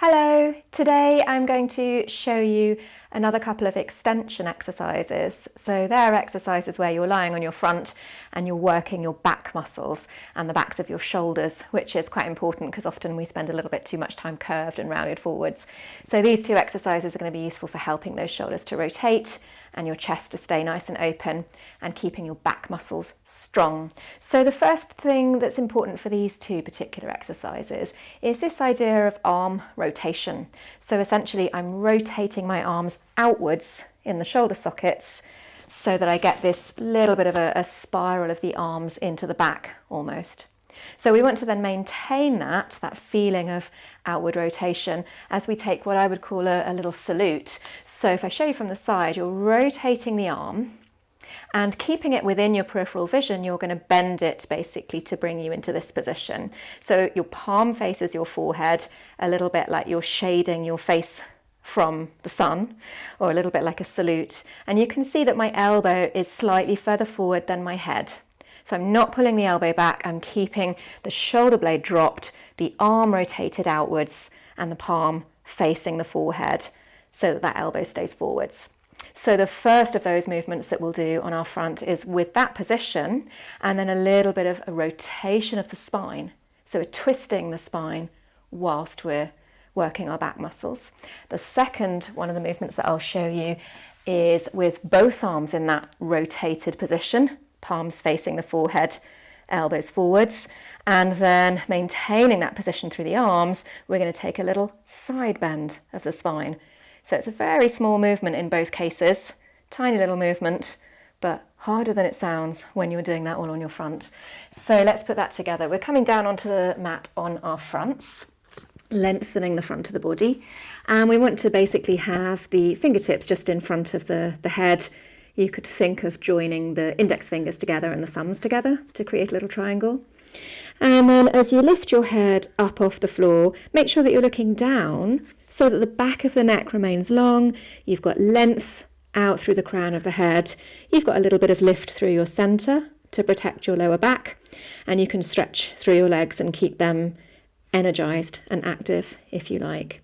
Hello, today I'm going to show you another couple of extension exercises. So they're exercises where you're lying on your front and you're working your back muscles and the backs of your shoulders, which is quite important because often we spend a little bit too much time curved and rounded forwards. So these two exercises are going to be useful for helping those shoulders to rotate and your chest to stay nice and open and keeping your back muscles strong. So the first thing that's important for these two particular exercises is this idea of arm rotation. So essentially I'm rotating my arms outwards in the shoulder sockets so that I get this little bit of a spiral of the arms into the back almost. So we want to then maintain that feeling of outward rotation as we take what I would call a little salute. So if I show you from the side, you're rotating the arm and keeping it within your peripheral vision, you're going to bend it basically to bring you into this position. So your palm faces your forehead, a little bit like you're shading your face from the sun, or a little bit like a salute. And you can see that my elbow is slightly further forward than my head. So I'm not pulling the elbow back, I'm keeping the shoulder blade dropped, the arm rotated outwards, and the palm facing the forehead so that elbow stays forwards. So the first of those movements that we'll do on our front is with that position, and then a little bit of a rotation of the spine. So we're twisting the spine whilst we're working our back muscles. The second one of the movements that I'll show you is with both arms in that rotated position, palms facing the forehead, elbows forwards, and then maintaining that position through the arms, we're going to take a little side bend of the spine. So it's a very small movement in both cases, tiny little movement, but harder than it sounds when you're doing that all on your front. So let's put that together. We're coming down onto the mat on our fronts, lengthening the front of the body, and we want to basically have the fingertips just in front of the head. You could think of joining the index fingers together and the thumbs together to create a little triangle. And then as you lift your head up off the floor, make sure that you're looking down so that the back of the neck remains long. You've got length out through the crown of the head. You've got a little bit of lift through your centre to protect your lower back. And you can stretch through your legs and keep them energized and active if you like.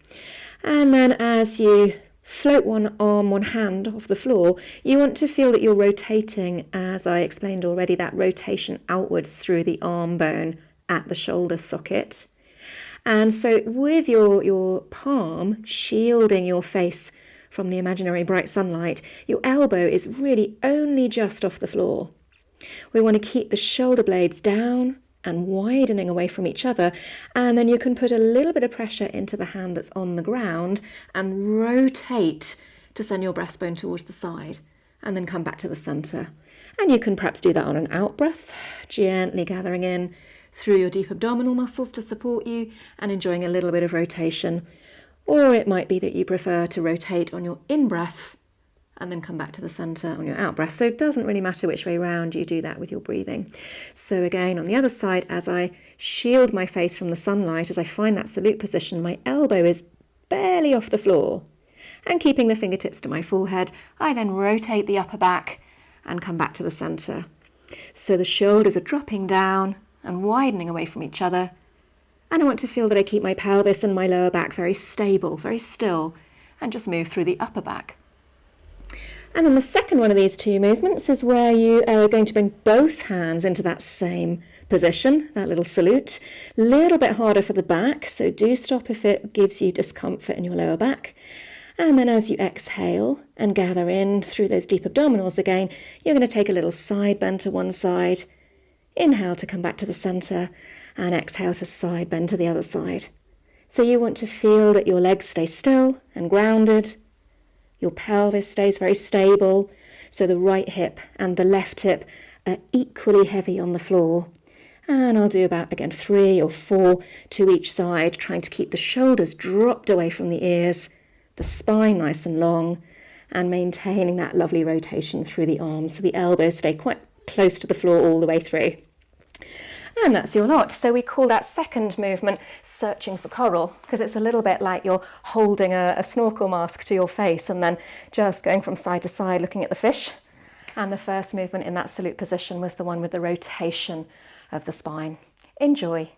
And then as you float one arm, one hand off the floor, you want to feel that you're rotating, as I explained already, that rotation outwards through the arm bone at the shoulder socket. And so with your palm shielding your face from the imaginary bright sunlight, your elbow is really only just off the floor. We want to keep the shoulder blades down and widening away from each other, and then you can put a little bit of pressure into the hand that's on the ground and rotate to send your breastbone towards the side and then come back to the center. And you can perhaps do that on an out breath, gently gathering in through your deep abdominal muscles to support you and enjoying a little bit of rotation. Or it might be that you prefer to rotate on your in breath and then come back to the center on your out breath. So it doesn't really matter which way round you do that with your breathing. So again, on the other side, as I shield my face from the sunlight, as I find that salute position, my elbow is barely off the floor. And keeping the fingertips to my forehead, I then rotate the upper back and come back to the center. So the shoulders are dropping down and widening away from each other. And I want to feel that I keep my pelvis and my lower back very stable, very still, and just move through the upper back. And then the second one of these two movements is where you are going to bring both hands into that same position, that little salute. A little bit harder for the back, so do stop if it gives you discomfort in your lower back. And then as you exhale and gather in through those deep abdominals again, you're going to take a little side bend to one side. Inhale to come back to the center, and exhale to side bend to the other side. So you want to feel that your legs stay still and grounded. Your pelvis stays very stable, so the right hip and the left hip are equally heavy on the floor. And I'll do about, again, 3 or 4 to each side, trying to keep the shoulders dropped away from the ears, the spine nice and long, and maintaining that lovely rotation through the arms, so the elbows stay quite close to the floor all the way through. And that's your lot. So we call that second movement searching for coral, because it's a little bit like you're holding a snorkel mask to your face and then just going from side to side looking at the fish. And the first movement in that salute position was the one with the rotation of the spine. Enjoy.